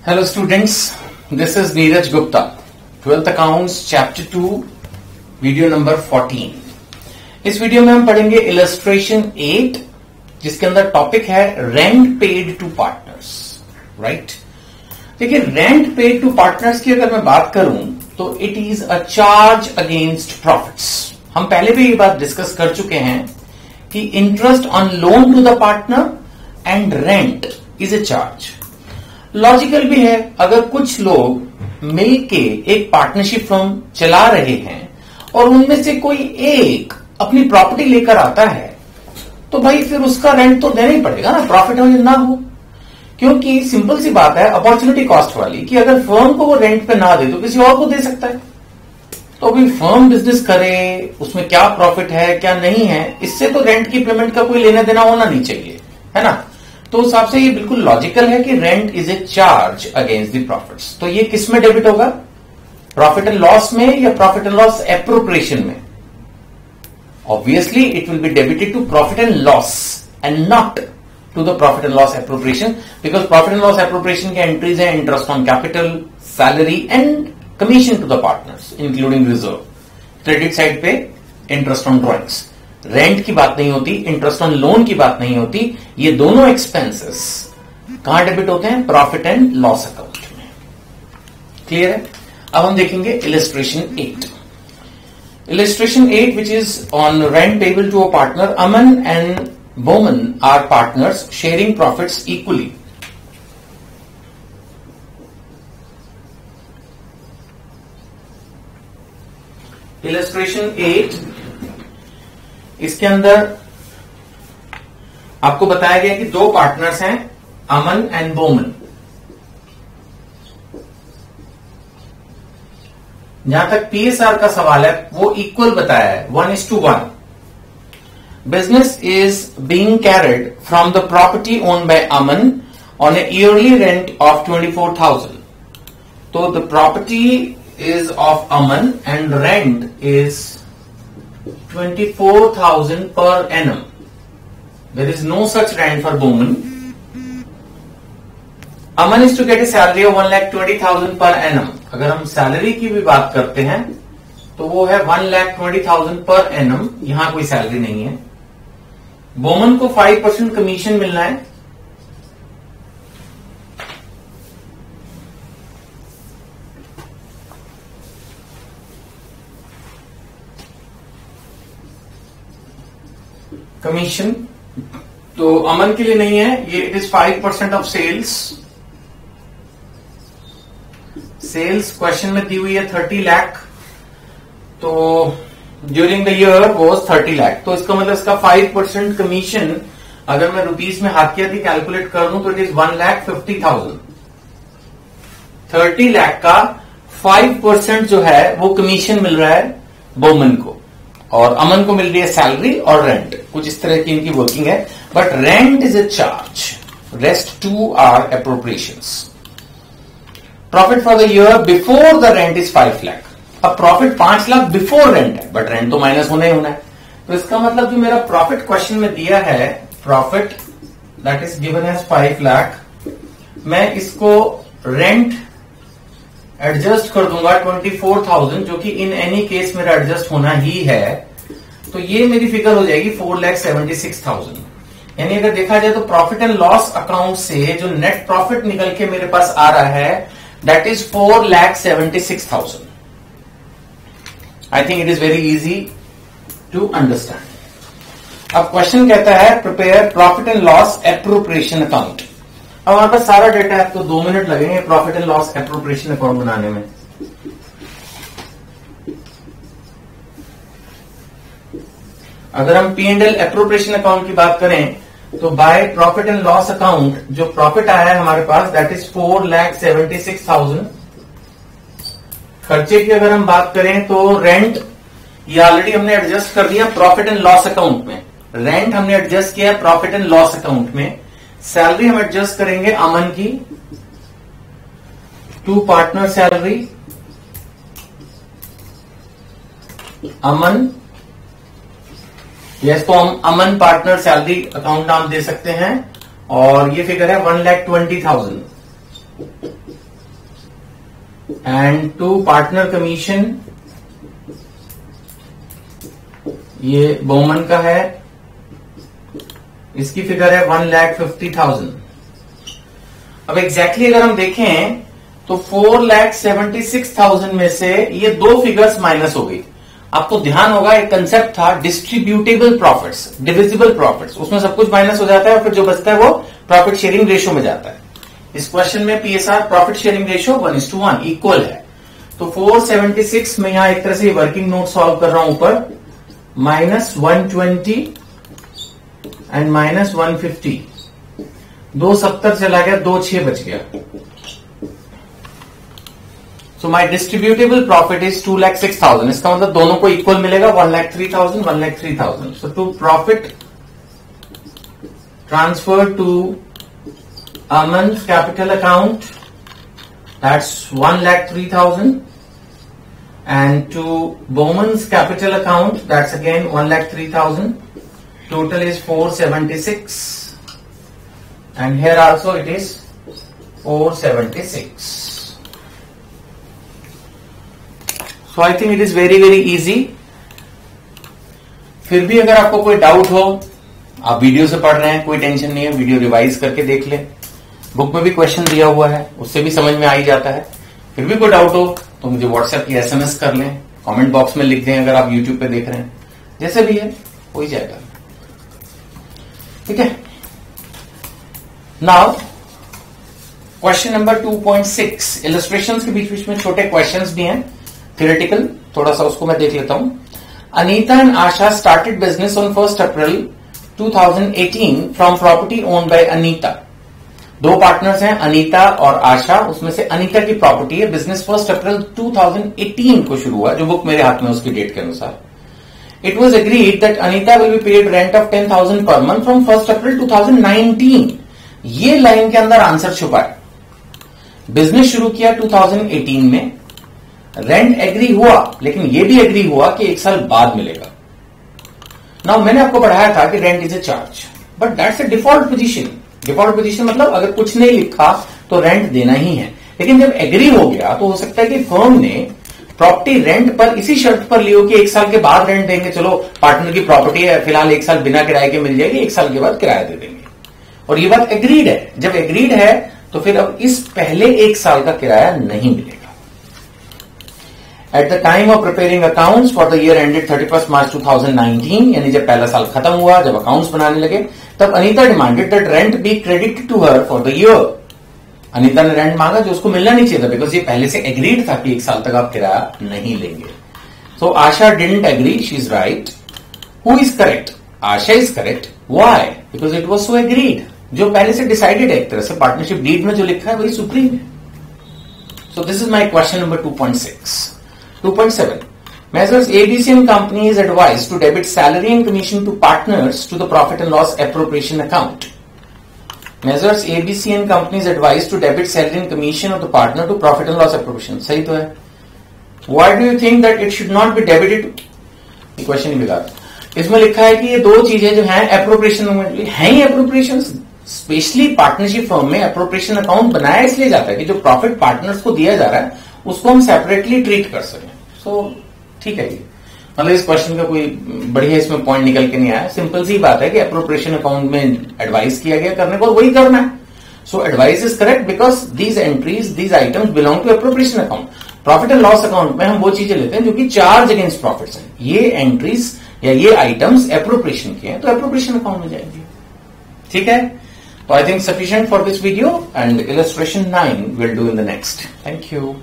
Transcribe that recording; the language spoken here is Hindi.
Hello students, this is Neeraj Gupta, 12th Accounts Chapter 2, video number 14। इस वीडियो में हम पढ़ेंगे इलस्ट्रेशन 8, जिसके अंदर टॉपिक है rent paid to partners. Right, देखिए रेंट पेड टू पार्टनर्स की अगर मैं बात करूं तो it is a charge against profits. हम पहले भी ये बात डिस्कस कर चुके हैं कि interest on loan to the partner and rent is a charge. Logical भी है, अगर कुछ लोग मिलके एक पार्टनरशिप फर्म चला रहे हैं और उनमें से कोई एक अपनी प्रॉपर्टी लेकर आता है तो भाई फिर उसका रेंट तो देना ही पड़ेगा ना, प्रॉफिट हो या ना हो। क्योंकि सिंपल सी बात है अपॉर्चुनिटी कॉस्ट वाली कि अगर फर्म को वो रेंट पे ना दे तो किसी और को दे सकता है। तो अभी फर्म बिजनेस करे, उसमें क्या प्रॉफिट है क्या नहीं है, इससे तो रेंट की पेमेंट का कोई लेना देना होना नहीं चाहिए, है ना। तो उस हिसाब से ये बिल्कुल लॉजिकल है कि rent is a charge against the profits. तो ये किस में डेबिट होगा, प्रॉफिट एंड लॉस में या प्रॉफिट एंड लॉस एप्रोप्रिएशन में? Obviously it will be debited to profit and loss and not to the profit and loss appropriation, because profit and loss appropriation के एंट्रीज है interest on capital, salary and commission to the partners including reserve. Credit side पे इंटरेस्ट ऑन ड्रॉइंग्स, रेंट की बात नहीं होती, इंटरेस्ट ऑन लोन की बात नहीं होती। ये दोनों एक्सपेंसेस कहां डेबिट होते हैं, प्रॉफिट एंड लॉस अकाउंट में। क्लियर है। अब हम देखेंगे illustration 8। Illustration 8 which is on rent payable to a partner. Aman and Boman are partners sharing profits equally. Illustration 8, इसके अंदर आपको बताया गया कि दो पार्टनर्स हैं, अमन एंड बोमन। जहां तक पीएसआर का सवाल है वो इक्वल बताया है, 1:1। Business is being carried from the property owned by Aman on A yearly rent of 24,000। तो the property is of Aman and rent is 24,000 per annum. There is no such rent for Bowman. Aman is to get a salary of 1,20,000 per annum. अगर हम सैलरी की भी बात करते हैं तो वो है 1,20,000 per annum। यहां कोई सैलरी नहीं है। बोमन को 5% कमीशन मिलना है। कमीशन तो अमन के लिए नहीं है, ये it is 5% of sales. Sales question में दी हुई है 30 लाख, तो during the year was 30 lakh. तो इसका मतलब इसका 5% कमीशन अगर मैं रुपीस में हाथ किया थी कैलकुलेट कर दूं तो इट इज 1,50,000। 30 लाख का 5% जो है वो कमीशन मिल रहा है बोमन को, और अमन को मिल रही है सैलरी और रेंट। कुछ इस तरह की इनकी वर्किंग है, but rent is a charge, rest two are appropriations. Profit for the year before the rent is 5 lakh. अब प्रॉफिट 5 लाख बिफोर रेंट है, बट रेंट तो माइनस होना ही होना है। तो इसका मतलब जो मेरा प्रॉफिट क्वेश्चन में दिया है, profit that is given as 5 lakh, मैं इसको रेंट एडजस्ट कर दूंगा 24,000, जो कि इन एनी केस मेरा एडजस्ट होना ही है। तो ये मेरी फिगर हो जाएगी 4,76,000। यानी अगर देखा जाए तो प्रॉफिट एंड लॉस अकाउंट से जो नेट प्रॉफिट निकल के मेरे पास आ रहा है that is 4,76,000। I think it is very easy to understand. अब क्वेश्चन कहता है prepare profit and loss appropriation account. अब हमारे पास सारा डेटा है, आपको 2 मिनट लगेंगे profit and loss appropriation account बनाने में। अगर हम P&L एप्रोप्रिएशन अकाउंट की बात करें तो by profit and loss account जो प्रॉफिट आया है हमारे पास दैट इज 4,76,000। खर्चे की अगर हम बात करें तो रेंट ये ऑलरेडी हमने एडजस्ट कर दिया प्रॉफिट एंड लॉस अकाउंट में, रेंट हमने एडजस्ट किया प्रॉफिट एंड लॉस अकाउंट में। सैलरी हम एडजस्ट करेंगे अमन की, 2 पार्टनर सैलरी, अमन, इसको हम अमन पार्टनर सैलरी अकाउंट नाम दे सकते हैं, और ये फिगर है 1,20,000। एंड टू पार्टनर कमीशन, ये बोमन का है, इसकी फिगर है 1,50,000। अब एग्जैक्टली अगर हम देखें तो 4,76,000 में से ये दो फिगर्स माइनस हो गई। आपको ध्यान होगा एक कंसेप्ट था डिस्ट्रीब्यूटेबल प्रॉफिट्स, डिविजिबल प्रॉफिट्स, उसमें सब कुछ माइनस हो जाता है और फिर जो बचता है वो प्रॉफिट शेयरिंग रेशियो में जाता है। इस क्वेश्चन में PSR profit sharing ratio 1:1 equal है। तो 476 में यहां एक तरह से वर्किंग नोट सॉल्व कर रहा हूं ऊपर, -120 एंड -150, 270 चला गया, 26 बच गया। So my distributable profit is 2,06,000। इसका मतलब दोनों को इक्वल मिलेगा, 1,03,000, 1,03,000। So to profit transfer to Aman's capital account, that's 1,03,000, and to Bowman's capital account, that's again 1,03,000. Total is 476, and here also it is 476. So I think it is very very easy. फिर भी अगर आपको कोई डाउट हो, आप वीडियो से पढ़ रहे हैं, कोई टेंशन नहीं है, वीडियो रिवाइज करके देख लें। बुक में भी क्वेश्चन दिया हुआ है, उससे भी समझ में आ ही जाता है। फिर भी कोई डाउट हो तो मुझे व्हाट्सएप की एसएमएस कर लें, कमेंट बॉक्स में लिख दें अगर आप यूट्यूब पे देख रहे हैं, जैसे भी है हो ही जाएगा। ठीक है, नाउ क्वेश्चन नंबर 2.6, इलस्ट्रेशंस के बीच बीच में छोटे क्वेश्चंस भी हैं, थियोरेटिकल, थोड़ा सा उसको मैं देख लेता हूं। Anita and Asha started business on 1 April 2018 from property owned by Anita. दो पार्टनर्स हैं अनीता और आशा, उसमें से अनीता की प्रॉपर्टी है। बिजनेस 1 अप्रैल 2018 को शुरू हुआ, जो बुक मेरे हाथ में उसकी डेट के अनुसार। It was agreed that Anita will be paid rent of 10,000 per month from 1 अप्रैल 2019। ये लाइन के अंदर आंसर छुपा है। बिजनेस शुरू किया 2018 में, रेंट एग्री हुआ, लेकिन ये भी एग्री हुआ कि 1 साल बाद मिलेगा। नाउ मैंने आपको पढ़ाया था कि rent is a charge, but that's a default position. Default position मतलब अगर कुछ नहीं लिखा तो रेंट देना ही है, लेकिन जब एग्री हो गया तो हो सकता है कि फर्म ने प्रॉपर्टी रेंट पर इसी शर्त पर ली हो कि 1 साल के बाद रेंट देंगे। चलो पार्टनर की प्रॉपर्टी है, फिलहाल 1 साल बिना किराए के मिल जाएगी, 1 साल के बाद किराया दे देंगे, और ये बात एग्रीड है। जब एग्रीड है तो फिर अब इस पहले 1 साल का किराया नहीं मिलेगा। At the time of preparing accounts for the year ended 31 मार्च 2019, यानी जब पहला साल खत्म हुआ, जब अकाउंट्स बनाने लगे, तब Anita demanded that rent be credit to her for the year. Anita ने रेंट मांगा जो उसको मिलना नहीं चाहिए था, बिकॉज ये पहले से एग्रीड था कि 1 साल तक आप किराया नहीं लेंगे। So Asha didn't agree, she is right. Who is correct? Asha is correct. Why? Because it was so agreed. जो पहले से डिसाइडेड है, एक तरह से पार्टनरशिप डीड में जो लिखा है वही सुप्रीम है। So this is my question number 2.6. 2.7. Measures ABC and Company is advised to debit salary and commission to partners to the profit and loss appropriation account. Measures ABC and Company is advised to debit salary and commission of the partner to profit and loss appropriation. सही तो है। Why do you think that it should not be debited? Question ही बिगाड़। इसमें लिखा है कि ये दो चीजें जो हैं एप्रोप्रिएशन में है ही एप्रोप्रिएशन। स्पेशली पार्टनरशिप फर्म में एप्रोप्रिएशन अकाउंट बनाया इसलिए जाता है कि जो प्रॉफिट पार्टनर्स को दिया जा रहा है उसको हम सेपरेटली ट्रीट कर सकें। सो ठीक है, ये मतलब इस क्वेश्चन का कोई बढ़िया इसमें पॉइंट निकल के नहीं आया। सिंपल सी बात है कि एप्रोप्रिएशन अकाउंट में एडवाइस किया गया करने को, वही करना है। So advice is correct because these entries, these items belong to appropriation account. Profit and loss account में हम वो चीजें लेते हैं जो कि चार्ज अगेंस्ट प्रॉफिट्स हैं। ये एंट्रीज या ये आइटम्स एप्रोप्रिएशन के हैं तो एप्रोप्रिएशन अकाउंट में जाएंगे। ठीक है, तो I think sufficient for this video and illustration 9 will do in the next. Thank you.